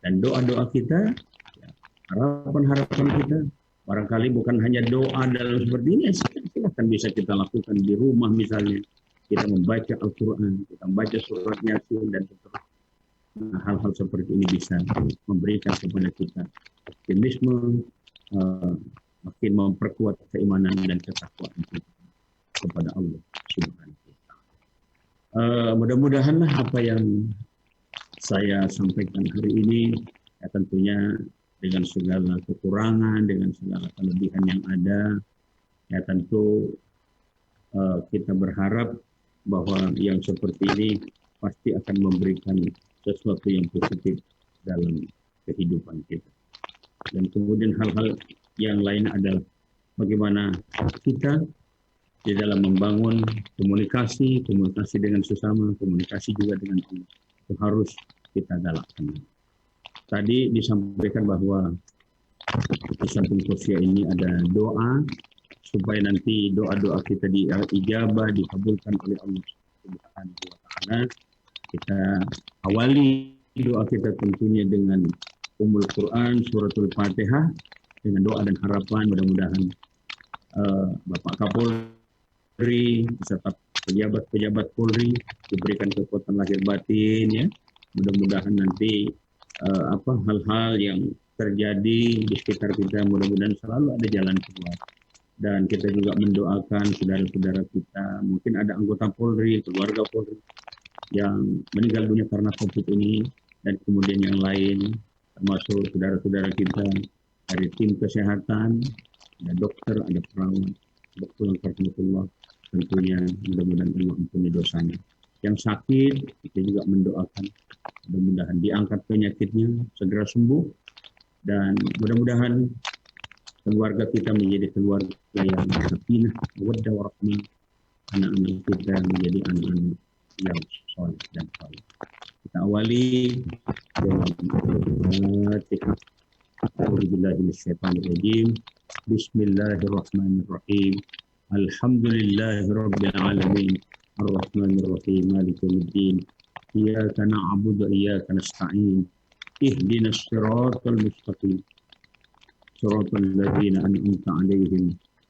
Dan doa-doa kita, harapan-harapan kita, barangkali bukan hanya doa dalam seperti ini, silahkan bisa kita lakukan di rumah misalnya. Kita membaca Al-Quran, kita membaca surat Yasin, dan seterusnya. Nah, hal-hal seperti ini bisa memberikan kepada kita optimisme, makin memperkuat keimanan dan ketakwaan kita kepada Allah Subhanahu wa Ta'ala. Mudah-mudahanlah apa yang saya sampaikan hari ini, ya tentunya dengan segala kekurangan, dengan segala kelebihan yang ada, ya tentu kita berharap bahwa yang seperti ini pasti akan memberikan sesuatu yang positif dalam kehidupan kita. Dan kemudian hal-hal yang lain adalah bagaimana kita di dalam membangun komunikasi dengan sesama, komunikasi juga dengan Allah. Itu harus kita galakkan. Tadi disampaikan bahwa di samping sosial ini ada doa, supaya nanti doa-doa kita diijabah, dikabulkan oleh Allah Subhanahu wa Ta'ala. Kita awali doa kita tentunya dengan Ummul Quran, Suratul Fatihah, dengan doa dan harapan mudah-mudahan Bapak Kapolri beserta pejabat-pejabat Polri diberikan kekuatan lahir batin, ya. Mudah-mudahan nanti hal-hal yang terjadi di sekitar kita, mudah-mudahan selalu ada jalan keluar. Dan kita juga mendoakan saudara-saudara kita, mungkin ada anggota Polri, keluarga Polri yang meninggal dunia karena COVID ini, dan kemudian yang lain, termasuk saudara-saudara kita dari tim kesehatan, ada dokter, ada perawat, Bismillah, tentunya mudah-mudahan Allah ampuni dosanya. Yang sakit, kita juga mendoakan, mudah-mudahan diangkat penyakitnya, segera sembuh, dan mudah-mudahan keluarga kita menjadi keluarga yang sakinah, mawaddah warahmah, anak-anak kita menjadi anak-anak yang soleh dan saleh. Kita awali dengan Fatihah. A'udzubillahi minasyaitonirrajim. Bismillahirrahmanirrahim. Alhamdulillahirabbil alamin. Arrahmanirrahim. Maliki yaumiddin. Iyyaka na'budu wa iyyaka nasta'in. Ihdinas siratal mustaqim. صراط الذين أنعمت عليهم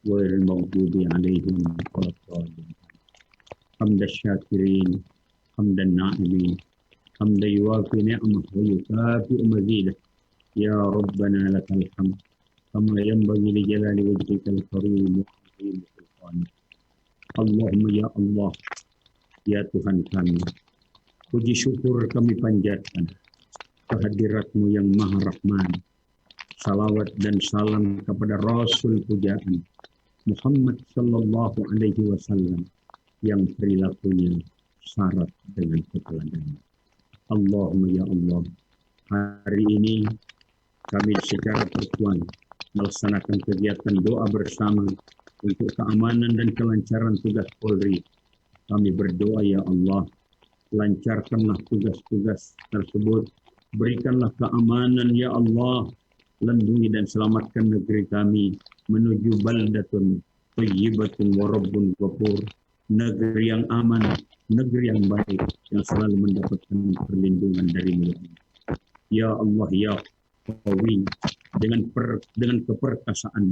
غير المغضوب عليهم ولا الضالين. حمد الشاكرين حمد الناعمين حمدا يوافي نعمه ويكافئ مزيده. يا ربنا لك الحمد كما ينبغي لجلال وجهك الكريم وعظيم سلطانك. اللهم ya Allah, ya Tuhan kami, puji syukur kami panjatkan kehadirat-Mu yang Maha Rahman. Salawat dan salam kepada Rasul pujaan Muhammad sallallahu alaihi wasallam yang perilakunya syarat dengan keteladanan. Allahumma ya Allah, hari ini kami secara persatuan melaksanakan kegiatan doa bersama untuk keamanan dan kelancaran tugas Polri. Kami berdoa ya Allah, lancarkanlah tugas-tugas tersebut, berikanlah keamanan ya Allah, lindungi dan selamatkan negeri kami menuju baldatun thayyibatun wa rabbun ghafur, negeri yang aman, negeri yang baik, yang selalu mendapatkan perlindungan dari-Mu. Ya Allah, ya Qawi, dengan keperkasaan,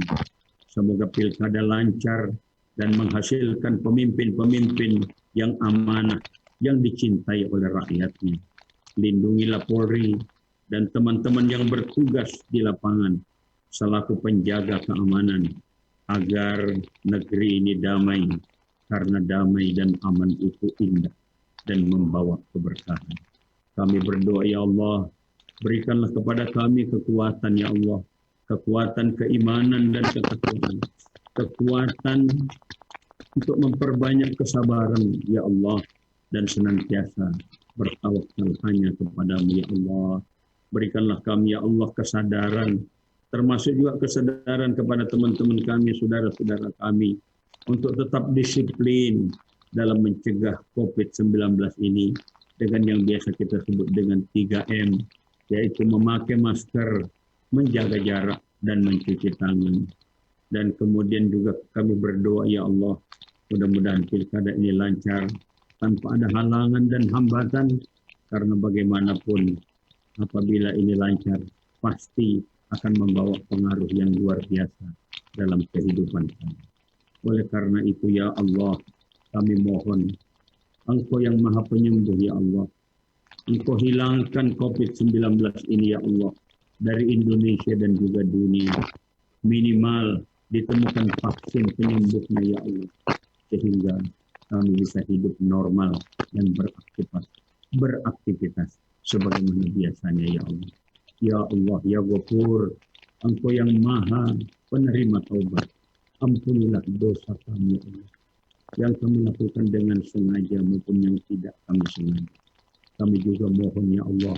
semoga pilkada lancar dan menghasilkan pemimpin-pemimpin yang amanah, yang dicintai oleh rakyatnya. Lindungilah Polri dan teman-teman yang bertugas di lapangan selaku penjaga keamanan agar negeri ini damai, karena damai dan aman itu indah dan membawa keberkahan. Kami berdoa ya Allah, berikanlah kepada kami kekuatan ya Allah, kekuatan keimanan dan ketakwaan, kekuatan untuk memperbanyak kesabaran ya Allah, dan senantiasa bertawakal hanya kepadamu ya Allah. Berikanlah kami ya Allah kesadaran, termasuk juga kesadaran kepada teman-teman kami, saudara-saudara kami, untuk tetap disiplin dalam mencegah COVID-19 ini dengan yang biasa kita sebut dengan 3M, yaitu memakai masker, menjaga jarak, dan mencuci tangan. Dan kemudian juga kami berdoa ya Allah, mudah-mudahan pilkada ini lancar, tanpa ada halangan dan hambatan, karena bagaimanapun apabila ini lancar, pasti akan membawa pengaruh yang luar biasa dalam kehidupan kami. Oleh karena itu ya Allah, kami mohon, Engkau yang Maha Penyembuh ya Allah, Engkau hilangkan COVID-19 ini ya Allah, dari Indonesia dan juga dunia. Minimal ditemukan vaksin penyembuhnya ya Allah, sehingga kami bisa hidup normal dan beraktivitas sebagaimana biasanya ya Allah. Ya Allah, ya Ghafur, Engkau yang Maha penerima taubat. Ampunilah dosa kami ya Allah, yang kami lakukan dengan sengaja maupun yang tidak kami sengaja. Kami juga mohon ya Allah,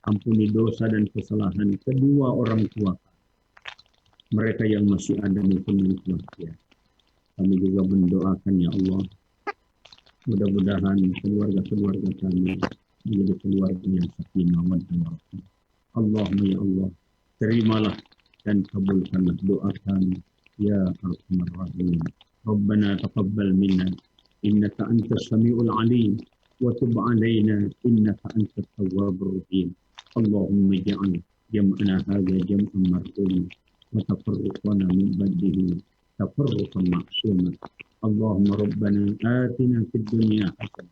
ampuni dosa dan kesalahan kedua orang tua kami, mereka yang masih ada maupun yang telah tiada. Kami juga mendoakan ya Allah, mudah-mudahan keluarga-keluarga kami menjadi keluarga yang sakinah mawaddah warahmah. Allahumma ya Allah, terimalah dan kabulkanlah doa kami ya Arhamar Rahimin. Rabbana taqabbal minna innaka antas samiul alim wa tub alaina innaka antat tawwabur rahim. Allahumma ij'al jam'ana hadza jam'an marhuma wa tafarruqana min ba'dihi tafarruqan ma'suma. Allahumma rabbana atina fid dunya hasanah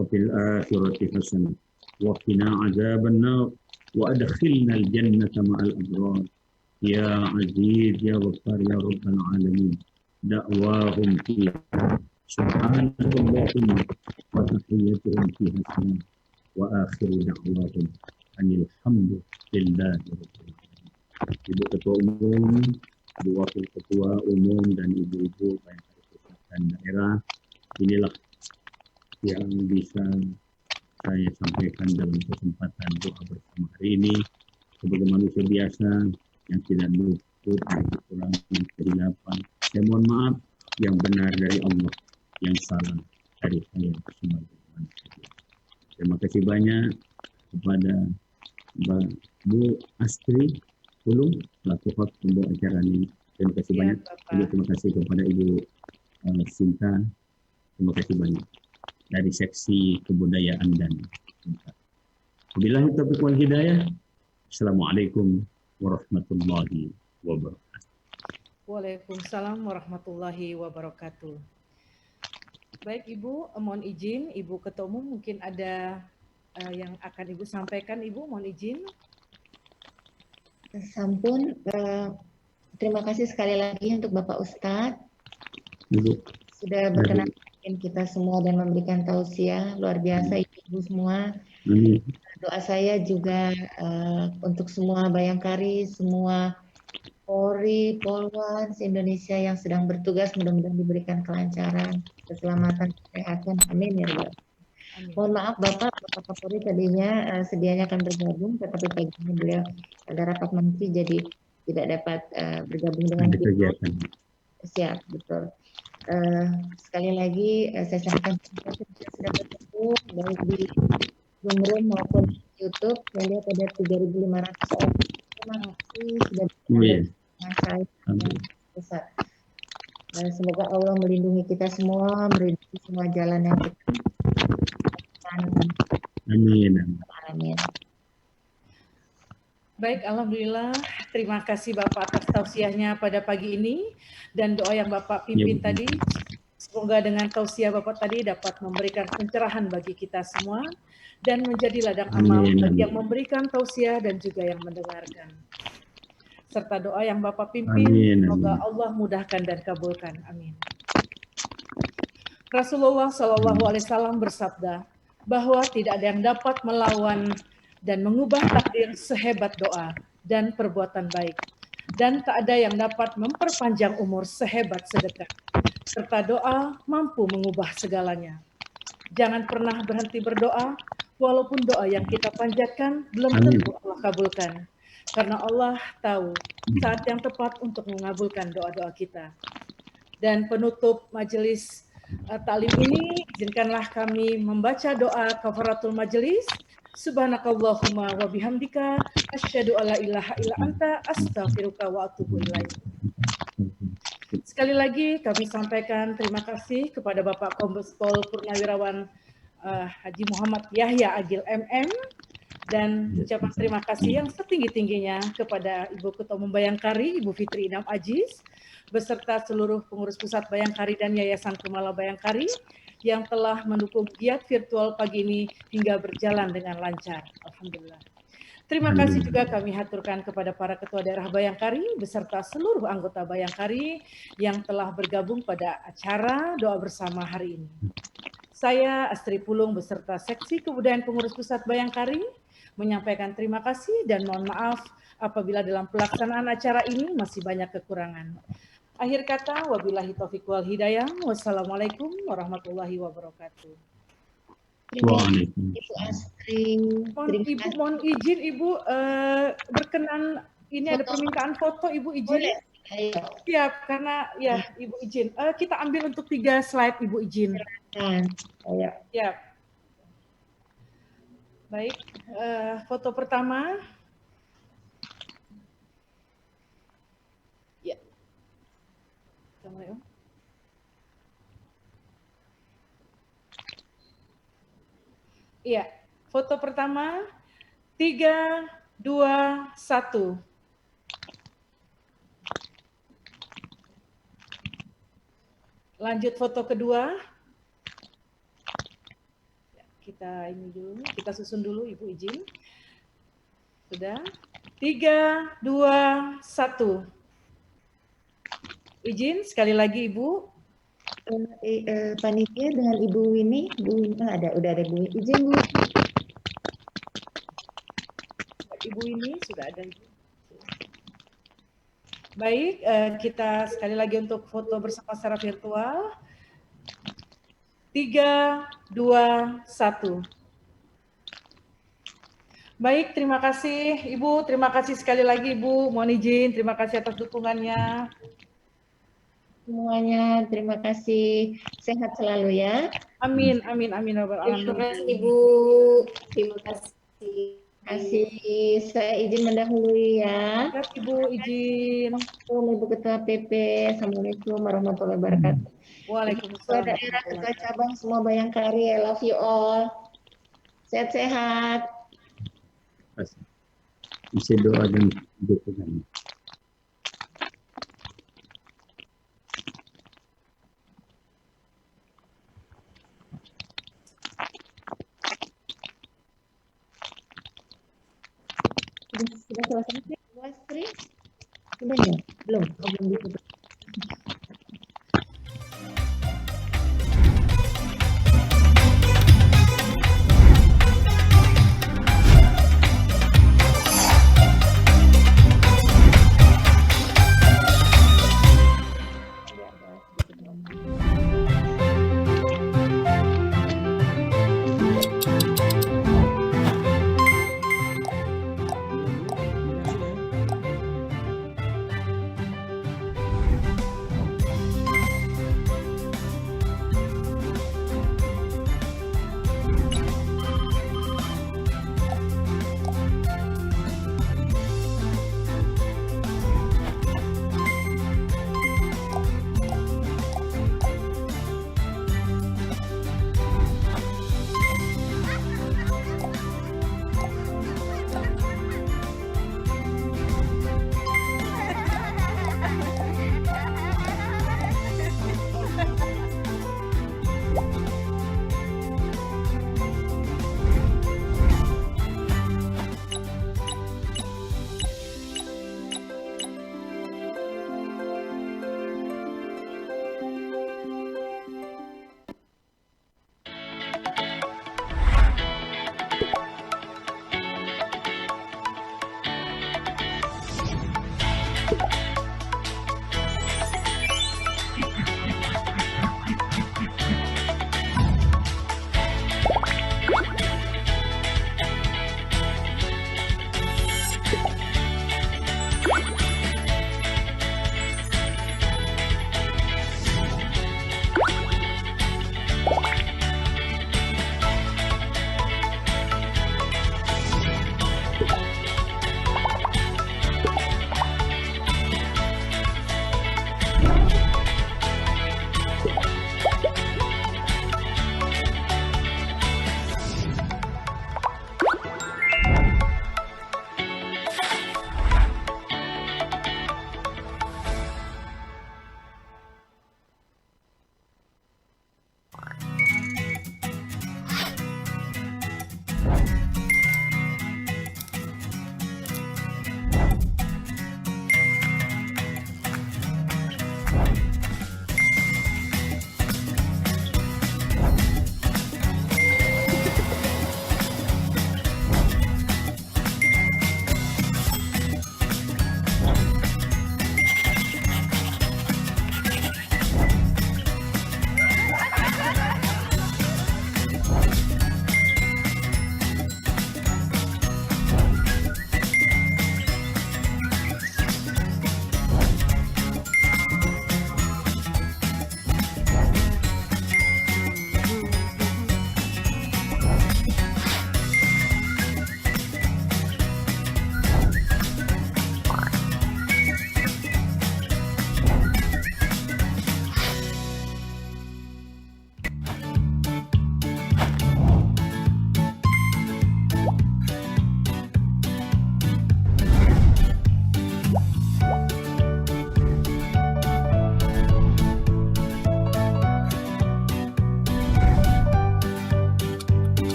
wa fil akhirati hasanah wa qina adzaban nar wa adkhilna al jannata ma'al abrar. Ya Aziz ya Ghaffar ya Rabbal alamin. Da'wahum fiha subhanakallahumma wa tahiyyatuhum fiha salam wa akhiru da'wahum anil hamdulillahi rabbil alamin. Ibu Ketua Umum, Ibu Wakil Ketua Umum, dan ibu-ibu Bayangkari Pusat dan daerah, inilah yang bisa saya sampaikan dalam kesempatan doa bersama hari ini. Sebagai manusia biasa yang tidak luput dari kekurangan kehilafan, saya mohon maaf. Yang benar dari Allah, yang salah dari saya sebagai manusia. Terima kasih banyak kepada Bu Astri Pulung, selaku host untuk acara ini. Terima kasih banyak. Terima kasih kepada Ibu Sinta. Terima kasih banyak dari seksi kebudayaan dan wabillahi taufiq wal hidayah. Assalamualaikum warahmatullahi wabarakatuh. Waalaikumsalam warahmatullahi wabarakatuh. Baik Ibu, mohon izin Ibu Ketua Umum, mungkin ada yang akan Ibu sampaikan. Ibu, mohon izin. Sampun, terima kasih sekali lagi untuk Bapak Ustadz sudah berkenan kita semua dan memberikan tausiah luar biasa Ibu semua. Doa saya juga untuk semua Bayangkari, semua Polri, Polwan, se-Indonesia yang sedang bertugas, mudah-mudahan diberikan kelancaran, keselamatan, kesehatan. Amin ya Rabbal. Mohon maaf Bapak Kapolri tadinya sedianya akan bergabung, tetapi pagi ini beliau ada rapat menteri, jadi tidak dapat bergabung dengan kita. Siap, betul. Sekali lagi saya sampaikan sudah bergabung baik di Zoom Room maupun di YouTube. Saya lihat ada 3.500 orang. Terima kasih sudah bergabung dengan saya Ustaz. Semoga Allah melindungi kita semua, melindungi semua jalan yang kita. Amin. Amin. Baik, alhamdulillah. Terima kasih Bapak atas tausiahnya pada pagi ini dan doa yang Bapak pimpin tadi. Semoga dengan tausiah Bapak tadi dapat memberikan pencerahan bagi kita semua dan menjadi ladang amal bagi yang memberikan tausiah dan juga yang mendengarkan. Serta doa yang Bapak pimpin, semoga Allah mudahkan dan kabulkan. Amin. Rasulullah SAW bersabda bahwa tidak ada yang dapat melawan dan mengubah takdir sehebat doa dan perbuatan baik. Dan tak ada yang dapat memperpanjang umur sehebat sedekah. Serta doa mampu mengubah segalanya. Jangan pernah berhenti berdoa Walaupun doa yang kita panjatkan belum Amin. tentu Allah kabulkan. Karena Allah tahu saat yang tepat untuk mengabulkan doa-doa kita. Dan penutup majelis taklim ini, izinkanlah kami membaca doa kafaratul majelis. Subhanakallahumma wa bihamdika asyhadu alla ilaha illa anta astaghfiruka wa atubu ilaik. Sekali lagi kami sampaikan terima kasih kepada Bapak Kombes Pol Purnawirawan Haji Muhammad Yahya Agil MM, dan ucapan terima kasih yang setinggi-tingginya kepada Ibu Ketua Umum Bayangkari, Ibu Fitri Idam Aziz, beserta seluruh pengurus pusat Bayangkari dan Yayasan Kumala Bayangkari yang telah mendukung giat virtual pagi ini hingga berjalan dengan lancar. Alhamdulillah. Terima kasih juga kami haturkan kepada para ketua daerah Bayangkari beserta seluruh anggota Bayangkari yang telah bergabung pada acara doa bersama hari ini. Saya Astri Pulung beserta Seksi Kebudayaan Pengurus Pusat Bayangkari menyampaikan terima kasih dan mohon maaf apabila dalam pelaksanaan acara ini masih banyak kekurangan. Akhir kata, wabillahi taufiq wal hidayah. Wassalamualaikum warahmatullahi wabarakatuh. Waalaikumsalam. Ibu Astri. Mohon izin Ibu, berkenan ini ada permintaan foto, Ibu izin. Boleh. Ayo. Siap, karena ya Ibu izin. Kita ambil untuk 3 slide, Ibu izin. Ayo. Siap. Baik, foto pertama. Ya. Assalamualaikum. Iya, foto pertama 3, 2, 1. Lanjut foto kedua. Kita ini dulu, kita susun dulu Ibu izin. Sudah. 3, 2, 1. Izin sekali lagi Ibu. Panitia dengan Ibu Winnie, udah ada Bu. Izin Bu. Ibu ini sudah ada Ibu. Baik, kita sekali lagi untuk foto bersama secara virtual. 3, 2, 1. Baik, terima kasih Ibu, terima kasih sekali lagi Ibu. Mohon izin, terima kasih atas dukungannya. Semuanya terima kasih, sehat selalu ya. Amin, amin, amin. Terima kasih Ibu, terima kasih. Saya izin mendahului ya. Ya, Ibu izin. Ibu Ketua PP, Assalamualaikum warahmatullahi wabarakatuh. Waalaikumsalam. Ketua daerah, ketua cabang, semua Bayangkari, I love you all. Sehat-sehat. Isi doa dan dukungan. Sudah selesai, Bu Astri? Sudah ya? Belum? Belum ditutup.